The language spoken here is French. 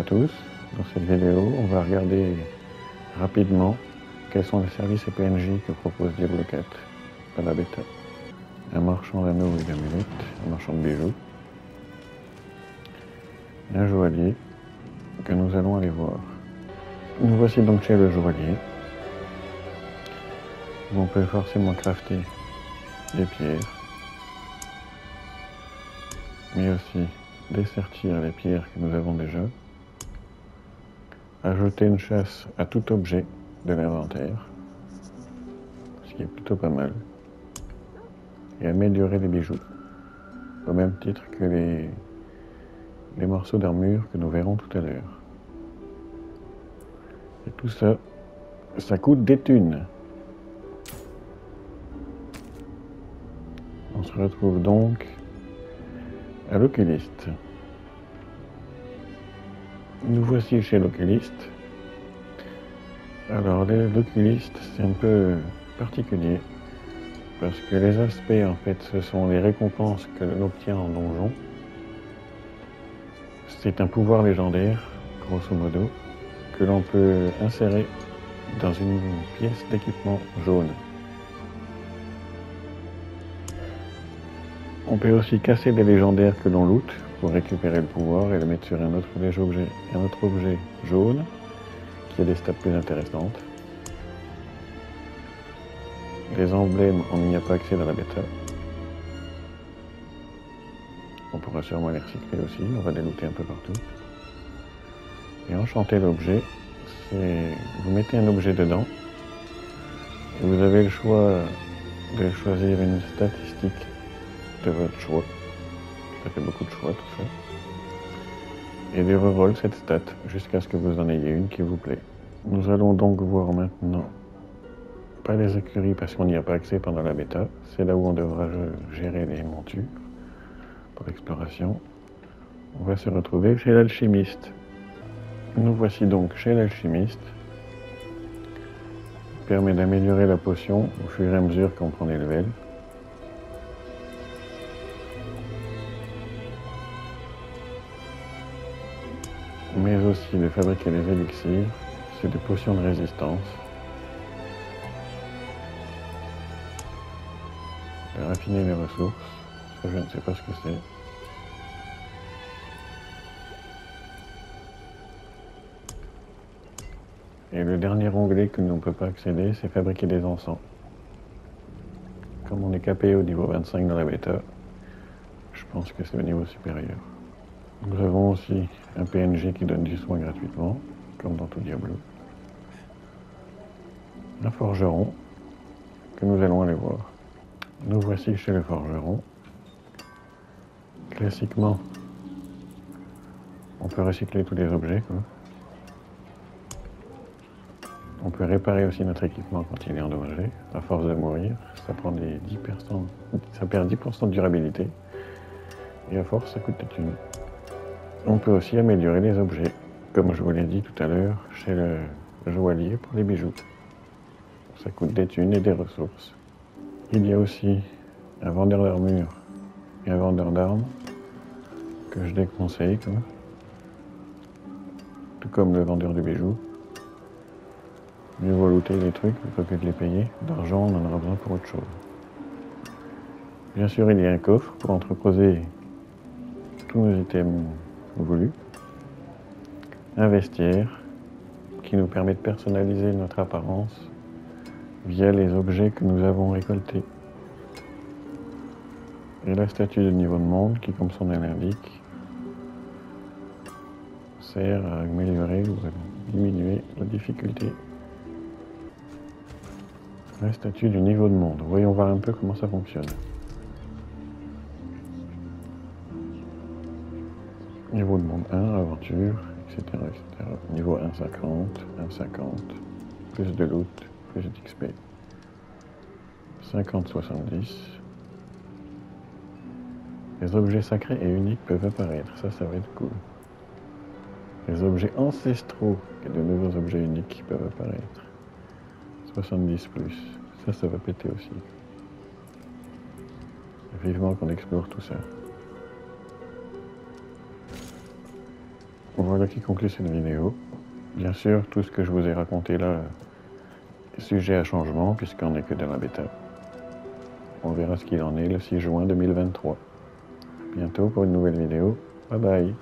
tous. Dans cette vidéo, on va regarder rapidement quels sont les services et PNJ que propose Diablo 4 à la bêta. Un marchand d'anneaux et d'amulettes, un marchand de bijoux, un joaillier que nous allons aller voir. Nous voici donc chez le joaillier, où on peut forcément crafter des pierres, mais aussi dessertir les pierres que nous avons déjà, ajouter une chasse à tout objet de l'inventaire, ce qui est plutôt pas mal, et améliorer les bijoux, au même titre que les morceaux d'armure que nous verrons tout à l'heure. Et tout ça, ça coûte des thunes. On se retrouve donc à l'oculiste. Nous voici chez l'oculiste. Alors l'oculiste, c'est un peu particulier parce que les aspects, en fait, ce sont les récompenses que l'on obtient en donjon. C'est un pouvoir légendaire, grosso modo, que l'on peut insérer dans une pièce d'équipement jaune. On peut aussi casser des légendaires que l'on loot pour récupérer le pouvoir et le mettre sur un autre objet jaune qui a des stats plus intéressantes. Les emblèmes, on n'y a pas accès dans la bêta. On pourra sûrement les recycler aussi, on va les looter un peu partout. Et enchanter l'objet, c'est vous mettez un objet dedans et vous avez le choix de choisir une statistique de votre choix. Ça fait beaucoup de choix tout ça. Et de reroll cette stat jusqu'à ce que vous en ayez une qui vous plaît. Nous allons donc voir maintenant, pas les écuries parce qu'on n'y a pas accès pendant la bêta, c'est là où on devra gérer les montures pour l'exploration. On va se retrouver chez l'alchimiste. Nous voici donc chez l'alchimiste. Il permet d'améliorer la potion au fur et à mesure qu'on prend des levels. Mais aussi de fabriquer des élixirs, c'est des potions de résistance. De raffiner les ressources, ça je ne sais pas ce que c'est. Et le dernier onglet que l'on ne peut pas accéder, c'est fabriquer des encens. Comme on est capé au niveau 25 dans la bêta, je pense que c'est au niveau supérieur. Nous avons aussi un PNJ qui donne du soin gratuitement, comme dans tout Diablo. Un forgeron, que nous allons aller voir. Nous voici chez le forgeron. Classiquement, on peut recycler tous les objets, quoi. On peut réparer aussi notre équipement quand il est endommagé. À force de mourir, ça perd 10% de durabilité. Et à force, ça coûte des thunes. On peut aussi améliorer les objets, comme je vous l'ai dit tout à l'heure, chez le joaillier pour les bijoux. Ça coûte des thunes et des ressources. Il y a aussi un vendeur d'armure et un vendeur d'armes que je déconseille, quoi. Tout comme le vendeur de bijoux. Mieux vaut looter les trucs plutôt que de les payer. D'argent, on en aura besoin pour autre chose. Bien sûr, il y a un coffre pour entreposer tous nos items voulus. Un vestiaire qui nous permet de personnaliser notre apparence via les objets que nous avons récoltés. Et la statue de niveau de monde qui, comme son nom l'indique, sert à améliorer ou à diminuer la difficulté. La statue du niveau de monde. Voyons voir un peu comment ça fonctionne. Niveau de monde 1, aventure, etc. etc. Niveau 1,50, 1,50, plus de loot, plus d'XP. 50-70. Les objets sacrés et uniques peuvent apparaître, ça va être cool. Les objets ancestraux et de nouveaux objets uniques peuvent apparaître. 70 plus, ça va péter aussi. Vivement qu'on explore tout ça. Voilà qui conclut cette vidéo. Bien sûr, tout ce que je vous ai raconté là est sujet à changement puisqu'on n'est que dans la bêta. On verra ce qu'il en est le 6 juin 2023. À bientôt pour une nouvelle vidéo. Bye bye.